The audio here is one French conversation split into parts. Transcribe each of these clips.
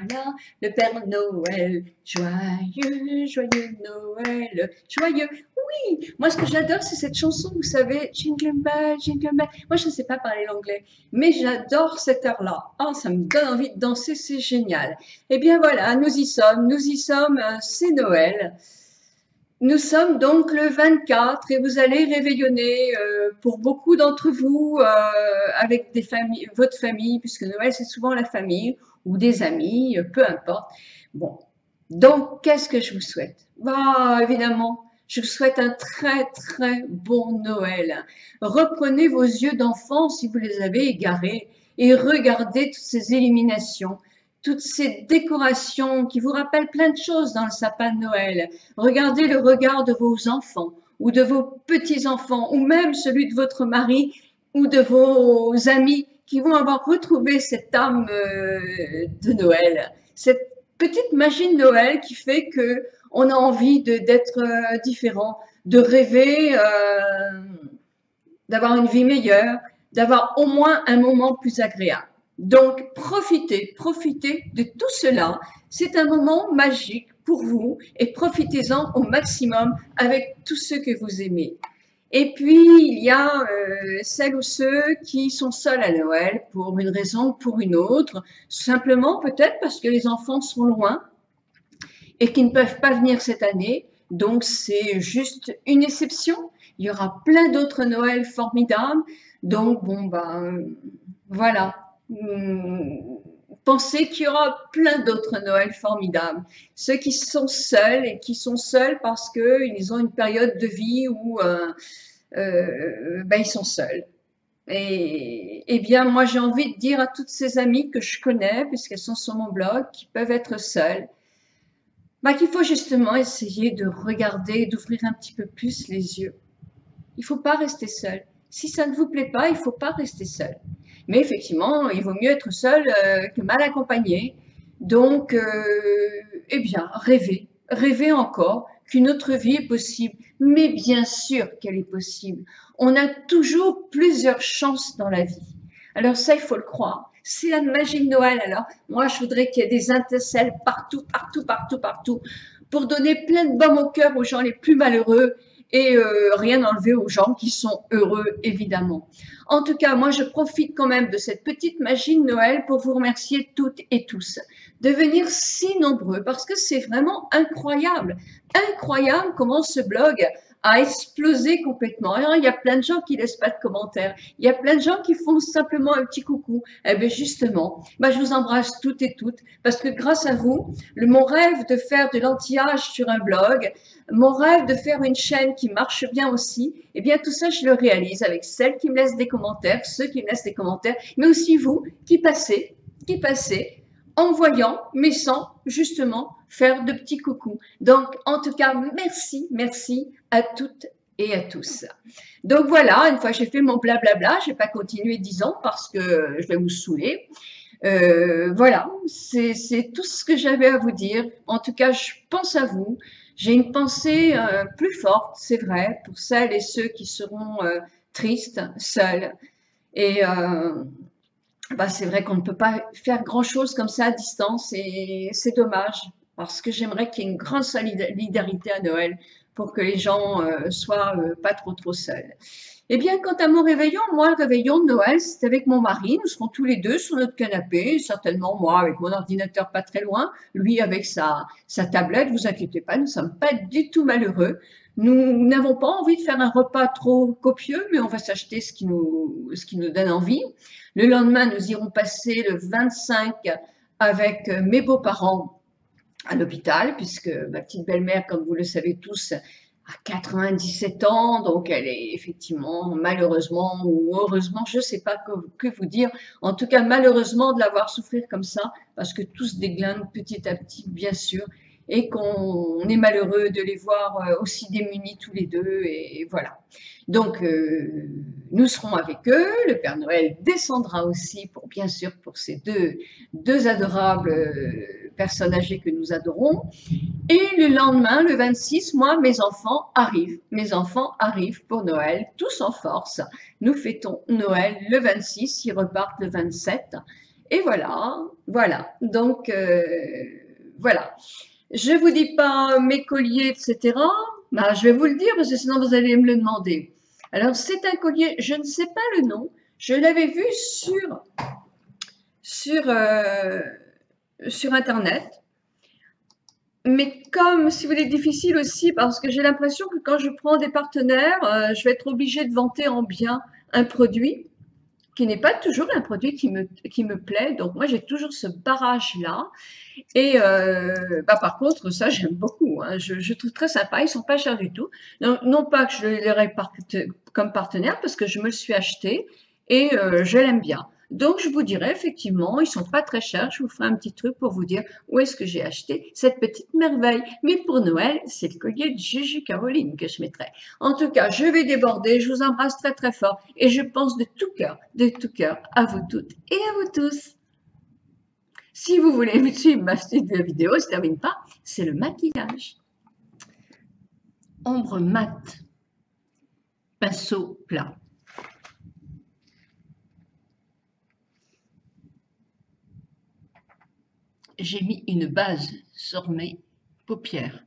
voilà, le Père Noël, joyeux, joyeux Noël, joyeux. Oui, moi ce que j'adore c'est cette chanson, vous savez, Jingle Bell, Jingle Bell. Moi je ne sais pas parler l'anglais, mais j'adore cette heure-là. Oh, ça me donne envie de danser, c'est génial. Eh bien voilà, nous y sommes, c'est Noël. Nous sommes donc le 24 et vous allez réveillonner pour beaucoup d'entre vous avec des familles, votre famille, puisque Noël c'est souvent la famille ou des amis, peu importe. Bon, donc qu'est-ce que je vous souhaite? Bah évidemment, je vous souhaite un très très bon Noël. Reprenez vos yeux d'enfant si vous les avez égarés et regardez toutes ces illuminations, toutes ces décorations qui vous rappellent plein de choses dans le sapin de Noël. Regardez le regard de vos enfants ou de vos petits-enfants ou même celui de votre mari ou de vos amis qui vont avoir retrouvé cette âme de Noël, cette petite magie de Noël qui fait que on a envie d'être différent, de rêver, d'avoir une vie meilleure, d'avoir au moins un moment plus agréable. Donc, profitez, profitez de tout cela. C'est un moment magique pour vous et profitez-en au maximum avec tous ceux que vous aimez. Et puis, il y a celles ou ceux qui sont seuls à Noël pour une raison ou pour une autre, simplement peut-être parce que les enfants sont loin et qui ne peuvent pas venir cette année. Donc, c'est juste une exception. Il y aura plein d'autres Noëls formidables. Donc, bon, ben, voilà. Pensez qu'il y aura plein d'autres Noëls formidables. Ceux qui sont seuls et qui sont seuls parce qu'ils ont une période de vie où ben, ils sont seuls. Et bien, moi, j'ai envie de dire à toutes ces amies que je connais, puisqu'elles sont sur mon blog, qui peuvent être seules, bah, qu'il faut justement essayer de regarder, d'ouvrir un petit peu plus les yeux. Il ne faut pas rester seul. Si ça ne vous plaît pas, il ne faut pas rester seul. Mais effectivement, il vaut mieux être seul que mal accompagné. Donc, eh bien, rêvez, rêvez encore qu'une autre vie est possible. Mais bien sûr qu'elle est possible. On a toujours plusieurs chances dans la vie. Alors ça, il faut le croire. C'est la magie de Noël. Alors, moi, je voudrais qu'il y ait des étincelles partout, partout, partout, partout, pour donner plein de baume au cœur aux gens les plus malheureux et rien enlever aux gens qui sont heureux, évidemment. En tout cas, moi, je profite quand même de cette petite magie de Noël pour vous remercier toutes et tous de venir si nombreux, parce que c'est vraiment incroyable, incroyable comment ce blog a explosé complètement. Alors, il y a plein de gens qui laissent pas de commentaires, il y a plein de gens qui font simplement un petit coucou. Eh bien, justement, je vous embrasse toutes et toutes, parce que grâce à vous, mon rêve de faire de l'anti-âge sur un blog, mon rêve de faire une chaîne qui marche bien aussi, eh bien tout ça je le réalise avec celles qui me laissent des commentaires, ceux qui me laissent des commentaires, mais aussi vous qui passez en voyant, mais sans justement faire de petits coucous. Donc en tout cas, merci, merci à toutes et à tous. Donc voilà, une fois que j'ai fait mon blablabla, je ne vais pas continuer 10 ans parce que je vais vous saouler. Voilà, c'est tout ce que j'avais à vous dire. En tout cas, je pense à vous. J'ai une pensée plus forte, c'est vrai, pour celles et ceux qui seront tristes, seuls. Et c'est vrai qu'on ne peut pas faire grand-chose comme ça à distance et c'est dommage parce que j'aimerais qu'il y ait une grande solidarité à Noël pour que les gens soient pas trop seuls. Eh bien, quant à mon réveillon, moi, le réveillon de Noël, c'est avec mon mari. Nous serons tous les deux sur notre canapé, certainement moi avec mon ordinateur pas très loin, lui avec sa tablette. Vous inquiétez pas, nous ne sommes pas du tout malheureux. Nous n'avons pas envie de faire un repas trop copieux, mais on va s'acheter ce qui nous donne envie. Le lendemain, nous irons passer le 25 avec mes beaux-parents à l'hôpital, puisque ma petite belle-mère, comme vous le savez tous, a 97 ans, donc elle est effectivement, malheureusement ou heureusement, je ne sais pas que vous dire, en tout cas malheureusement de la voir souffrir comme ça, parce que tout se déglingue petit à petit, bien sûr, et qu'on est malheureux de les voir aussi démunis tous les deux, et voilà. Donc, nous serons avec eux, le Père Noël descendra aussi, bien sûr, pour ces deux adorables personnes âgées que nous adorons. Et le lendemain, le 26, moi, mes enfants arrivent pour Noël, tous en force. Nous fêtons Noël le 26, ils repartent le 27. Et voilà, voilà. Donc, voilà. Je vous dis pas mes colliers, etc. Bah, je vais vous le dire parce que sinon vous allez me le demander. Alors, c'est un collier, je ne sais pas le nom. Je l'avais vu sur, sur Internet. Mais comme, si vous voulez, difficile aussi parce que j'ai l'impression que quand je prends des partenaires, je vais être obligée de vanter en bien un produit qui n'est pas toujours un produit qui me plaît. Donc moi, j'ai toujours ce barrage-là. Et bah, par contre, ça, j'aime beaucoup. Hein. Je trouve très sympa. Ils sont pas chers du tout. Non, non pas que je les aurais comme partenaire, parce que je me le suis acheté et je l'aime bien. Donc, je vous dirais, effectivement, ils sont pas très chers. Je vous ferai un petit truc pour vous dire où est-ce que j'ai acheté cette petite merveille. Mais pour Noël, c'est le collier de Gigi Caroline que je mettrai. En tout cas, je vais déborder. Je vous embrasse très, très fort. Et je pense de tout cœur à vous toutes et à vous tous. Si vous voulez me suivre ma suite de vidéo, je ne termine pas, c'est le maquillage. Ombre mat, pinceau plat. J'ai mis une base sur mes paupières.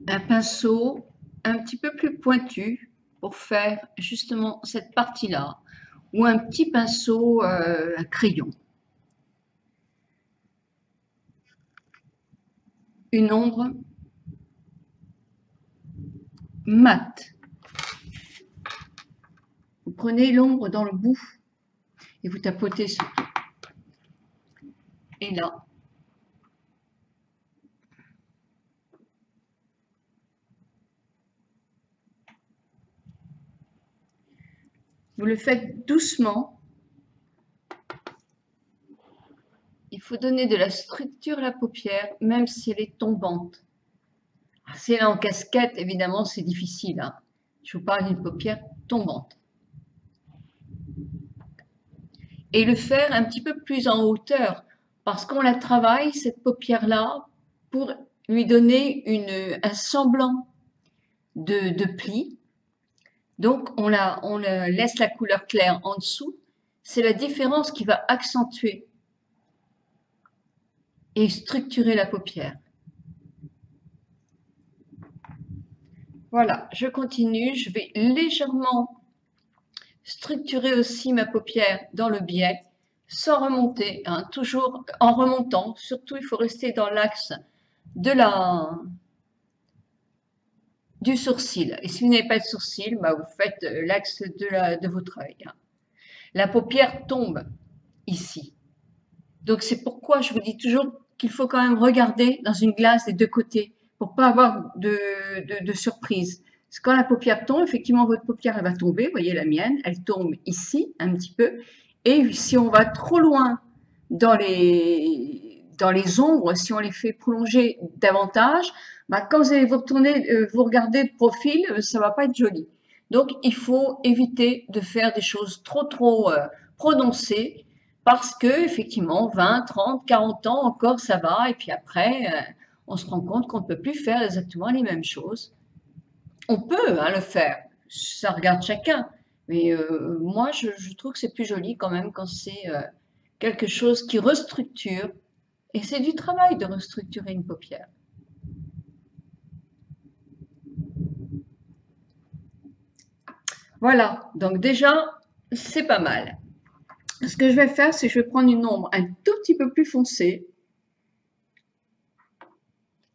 Un pinceau un petit peu plus pointu pour faire justement cette partie-là, ou un petit pinceau à crayon. Une ombre mate. Vous prenez l'ombre dans le bout et vous tapotez sur tout. Et là, vous le faites doucement. Il faut donner de la structure à la paupière, même si elle est tombante. Si elle est en casquette, évidemment, c'est difficile. Hein. Je vous parle d'une paupière tombante. Et le faire un petit peu plus en hauteur, parce qu'on la travaille, cette paupière-là, pour lui donner un semblant de pli. Donc, on laisse la couleur claire en dessous. C'est la différence qui va accentuer et structurer la paupière. Voilà, je continue. Je vais légèrement structurer aussi ma paupière dans le biais, sans remonter, hein, toujours en remontant. Surtout, il faut rester dans l'axe du sourcil. Et si vous n'avez pas de sourcil, bah, vous faites l'axe de votre œil. Hein. La paupière tombe ici. Donc, c'est pourquoi je vous dis toujours qu'il faut quand même regarder dans une glace des deux côtés pour pas avoir de surprise. Parce que quand la paupière tombe, effectivement, votre paupière, elle va tomber. Vous voyez la mienne, elle tombe ici, un petit peu. Et si on va trop loin dans les ombres, si on les fait prolonger davantage, bah, quand vous allez vous retourner, vous regarder de profil, ça va pas être joli. Donc, il faut éviter de faire des choses trop prononcées parce que, effectivement, 20, 30, 40 ans encore, ça va. Et puis après, on se rend compte qu'on ne peut plus faire exactement les mêmes choses. On peut hein, le faire, ça regarde chacun. Mais moi, je trouve que c'est plus joli quand même quand c'est quelque chose qui restructure. Et c'est du travail de restructurer une paupière. Voilà, donc déjà, c'est pas mal. Ce que je vais faire, c'est que je vais prendre une ombre un tout petit peu plus foncée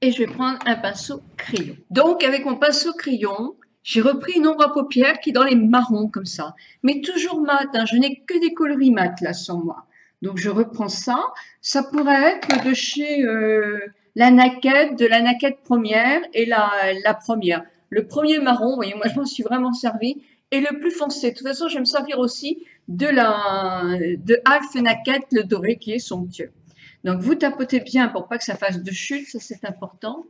et je vais prendre un pinceau crayon. Donc, avec mon pinceau crayon, j'ai repris une ombre à paupières qui est dans les marrons comme ça, mais toujours mat. Hein, je n'ai que des coloris mat là sur moi. Donc, je reprends ça. Ça pourrait être de chez la Naquette, de la Naquette première et la première. Le premier marron, vous voyez, moi, je m'en suis vraiment servi. et le plus foncé. De toute façon, je vais me servir aussi de Alpha Naket, le doré, qui est somptueux. Donc, vous tapotez bien pour pas que ça fasse de chute, ça c'est important.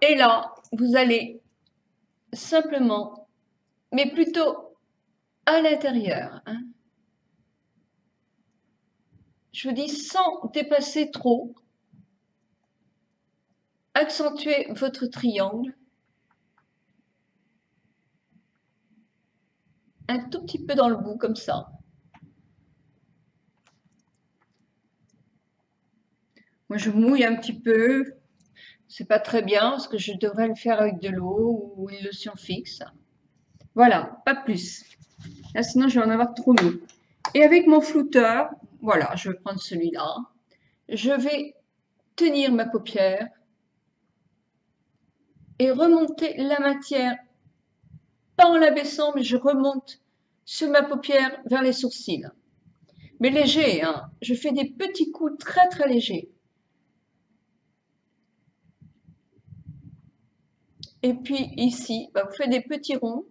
Et là, vous allez simplement, mais plutôt à l'intérieur, hein. Je vous dis sans dépasser trop, accentuez votre triangle un tout petit peu dans le bout comme ça. Moi, je mouille un petit peu. C'est pas très bien parce que je devrais le faire avec de l'eau ou une lotion fixe. Voilà, pas plus. Là, sinon, je vais en avoir trop mis. Et avec mon flouteur, voilà, je vais prendre celui-là. Je vais tenir ma paupière et remonter la matière, pas en l'abaissant, mais je remonte sur ma paupière vers les sourcils. Mais léger, hein. Je fais des petits coups très très légers. Et puis ici, bah, vous faites des petits ronds.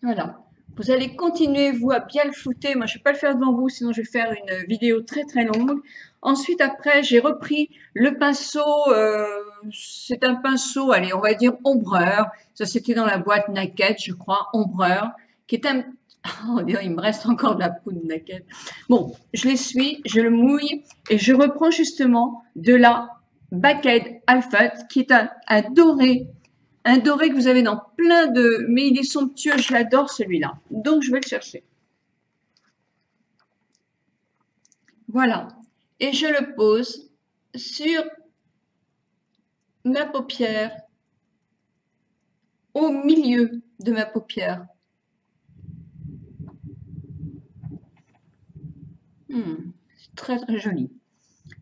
Voilà. Vous allez continuer, vous, à bien le flouter. Moi, je ne vais pas le faire devant vous, sinon je vais faire une vidéo très très longue. Ensuite, après, j'ai repris le pinceau. C'est un pinceau, allez, on va dire ombreur. Ça, c'était dans la boîte Naked, je crois, ombreur, qui est un... Oh, il me reste encore de la poudre Naked. Bon, je l'essuie, je le mouille et je reprends justement de la Baked Alpha, qui est un doré. Un doré que vous avez dans plein de... Mais il est somptueux, je l'adore celui-là. Donc, je vais le chercher. Voilà. Et je le pose sur ma paupière, au milieu de ma paupière. C'est très très joli.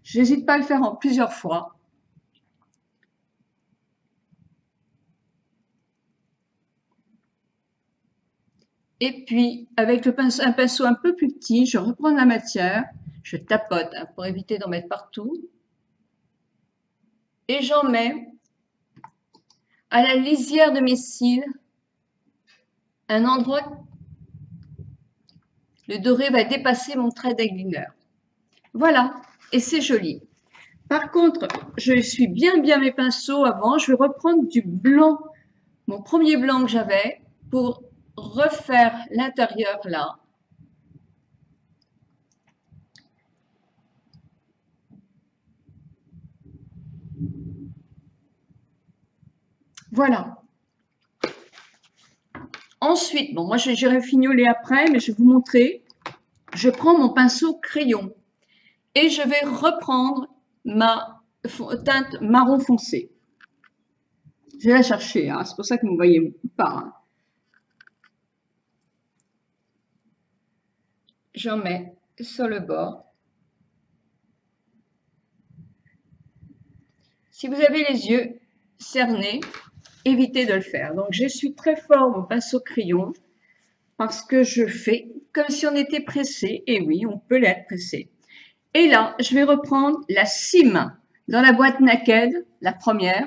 J'hésite pas à le faire en plusieurs fois. Et puis, avec un pinceau un peu plus petit, je reprends la matière, je tapote hein, pour éviter d'en mettre partout. Et j'en mets à la lisière de mes cils, un endroit, le doré va dépasser mon trait d'eyeliner. Voilà, et c'est joli. Par contre, je suis bien mes pinceaux avant, je vais reprendre du blanc, mon premier blanc que j'avais, pour refaire l'intérieur là. Voilà. Ensuite, bon, moi j'irai fignoler après, mais je vais vous montrer. Je prends mon pinceau crayon et je vais reprendre ma teinte marron foncé. Je vais la chercher, hein, c'est pour ça que vous ne voyez pas. Hein. J'en mets sur le bord. Si vous avez les yeux cernés, évitez de le faire. Donc, je suis très fort mon pinceau crayon parce que je fais comme si on était pressé. Et oui, on peut l'être pressé. Et là, je vais reprendre la cime dans la boîte Naked, la première.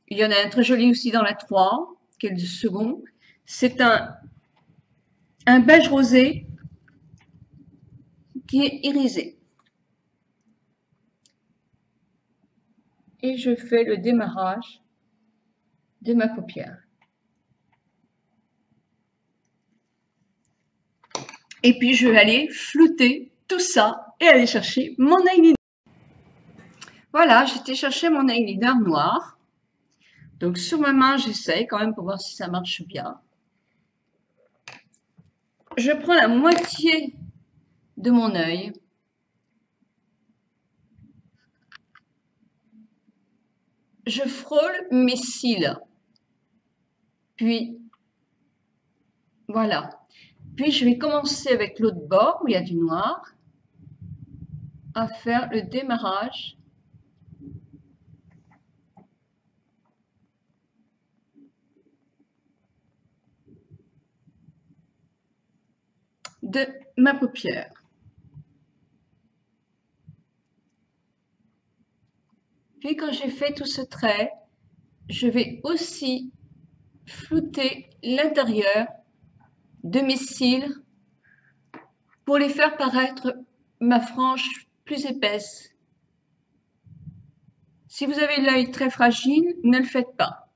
Il y en a un très joli aussi dans la 3, qui est le second. C'est un beige rosé qui est irisé. Et je fais le démarrage de ma paupière. Et puis, je vais aller flouter tout ça et aller chercher mon eyeliner. Voilà, j'étais chercher mon eyeliner noir. Donc, sur ma main, j'essaye quand même pour voir si ça marche bien. Je prends la moitié de mon œil. Je frôle mes cils. Puis, voilà. Puis, je vais commencer avec l'autre bord où il y a du noir à faire le démarrage de ma paupière. Puis quand j'ai fait tout ce trait, je vais aussi flouter l'intérieur de mes cils pour les faire paraître ma frange plus épaisse. Si vous avez l'œil très fragile, ne le faites pas.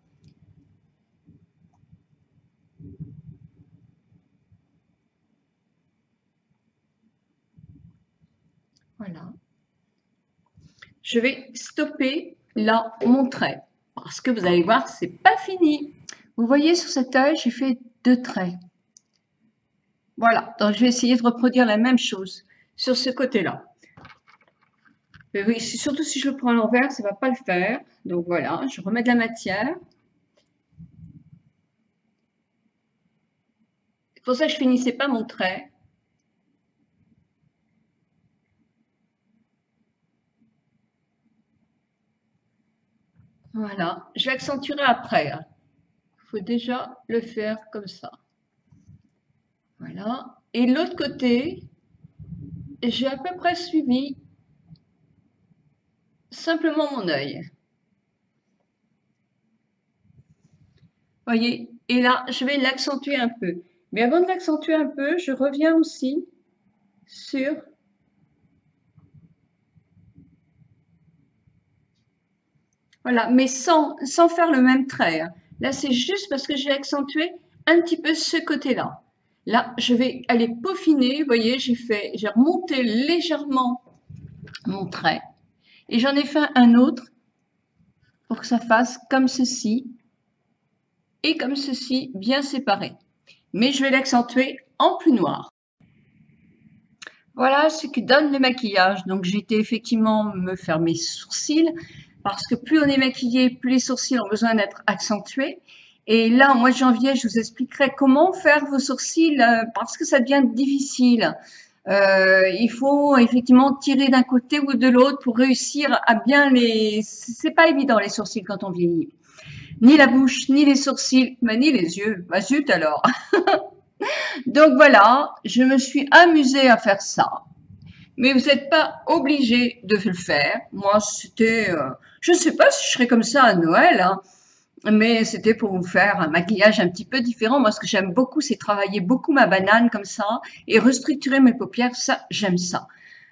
Voilà. Je vais stopper là mon trait parce que vous allez voir, c'est pas fini. Vous voyez sur cet œil, j'ai fait 2 traits. Voilà, donc je vais essayer de reproduire la même chose sur ce côté-là. Oui, surtout si je le prends à l'envers, ça ne va pas le faire. Donc voilà, je remets de la matière. C'est pour ça que je finissais pas mon trait. Voilà, je vais accentuer après. Il faut déjà le faire comme ça. Voilà. Et de l'autre côté, j'ai à peu près suivi simplement mon œil. Voyez, et là, je vais l'accentuer un peu. Mais avant de l'accentuer un peu, je reviens aussi sur voilà, mais sans faire le même trait. Là, c'est juste parce que j'ai accentué un petit peu ce côté-là. Là, je vais aller peaufiner. Vous voyez, j'ai remonté légèrement mon trait et j'en ai fait un autre pour que ça fasse comme ceci et comme ceci, bien séparé. Mais je vais l'accentuer en plus noir. Voilà ce que donne le maquillage. Donc, j'ai été effectivement me faire mes sourcils parce que plus on est maquillé, plus les sourcils ont besoin d'être accentués. Et là, au mois de janvier, je vous expliquerai comment faire vos sourcils parce que ça devient difficile. Il faut effectivement tirer d'un côté ou de l'autre pour réussir à bien les... C'est pas évident les sourcils quand on vieillit. Ni la bouche, ni les sourcils, mais ni les yeux. Bah zut alors. Donc voilà, je me suis amusée à faire ça. Mais vous n'êtes pas obligé de le faire. Moi, c'était... je ne sais pas si je serais comme ça à Noël, hein, mais c'était pour vous faire un maquillage un petit peu différent. Moi, ce que j'aime beaucoup, c'est travailler beaucoup ma banane comme ça et restructurer mes paupières. Ça, j'aime ça.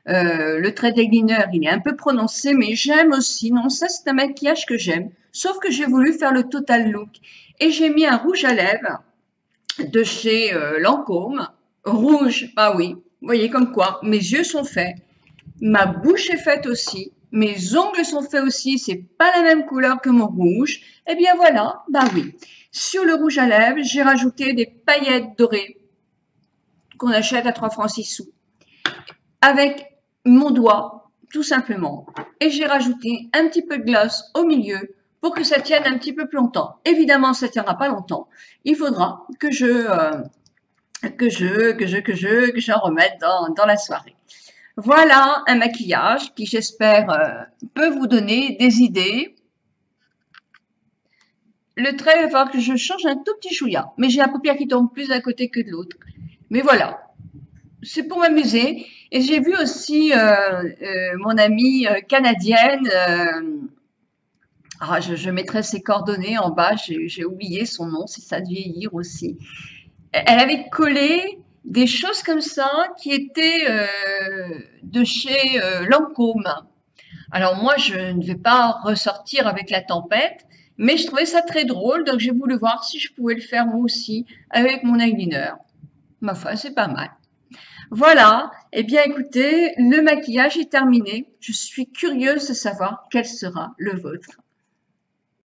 Le trait d'eyeliner, il est un peu prononcé, mais j'aime aussi. Non, ça, c'est un maquillage que j'aime. Sauf que j'ai voulu faire le total look. Et j'ai mis un rouge à lèvres de chez Lancôme. Rouge, ah oui. Vous voyez comme quoi, mes yeux sont faits, ma bouche est faite aussi, mes ongles sont faits aussi, c'est pas la même couleur que mon rouge. Eh bien voilà, bah oui. Sur le rouge à lèvres, j'ai rajouté des paillettes dorées qu'on achète à 3 francs 6 sous avec mon doigt, tout simplement. Et j'ai rajouté un petit peu de glace au milieu pour que ça tienne un petit peu plus longtemps. Évidemment, ça ne tiendra pas longtemps. Il faudra que j'en remette dans la soirée. Voilà un maquillage qui, j'espère, peut vous donner des idées. Le trait, il va falloir que je change un tout petit chouïa, mais j'ai la paupière qui tombe plus d'un côté que de l'autre. Mais voilà, c'est pour m'amuser. Et j'ai vu aussi mon amie canadienne, je mettrai ses coordonnées en bas, j'ai oublié son nom, c'est ça de vieillir aussi. Elle avait collé des choses comme ça qui étaient de chez Lancôme. Alors moi, je ne vais pas ressortir avec la tempête, mais je trouvais ça très drôle, donc j'ai voulu voir si je pouvais le faire moi aussi avec mon eyeliner. Ma foi, c'est pas mal. Voilà, eh bien écoutez, le maquillage est terminé. Je suis curieuse de savoir quel sera le vôtre.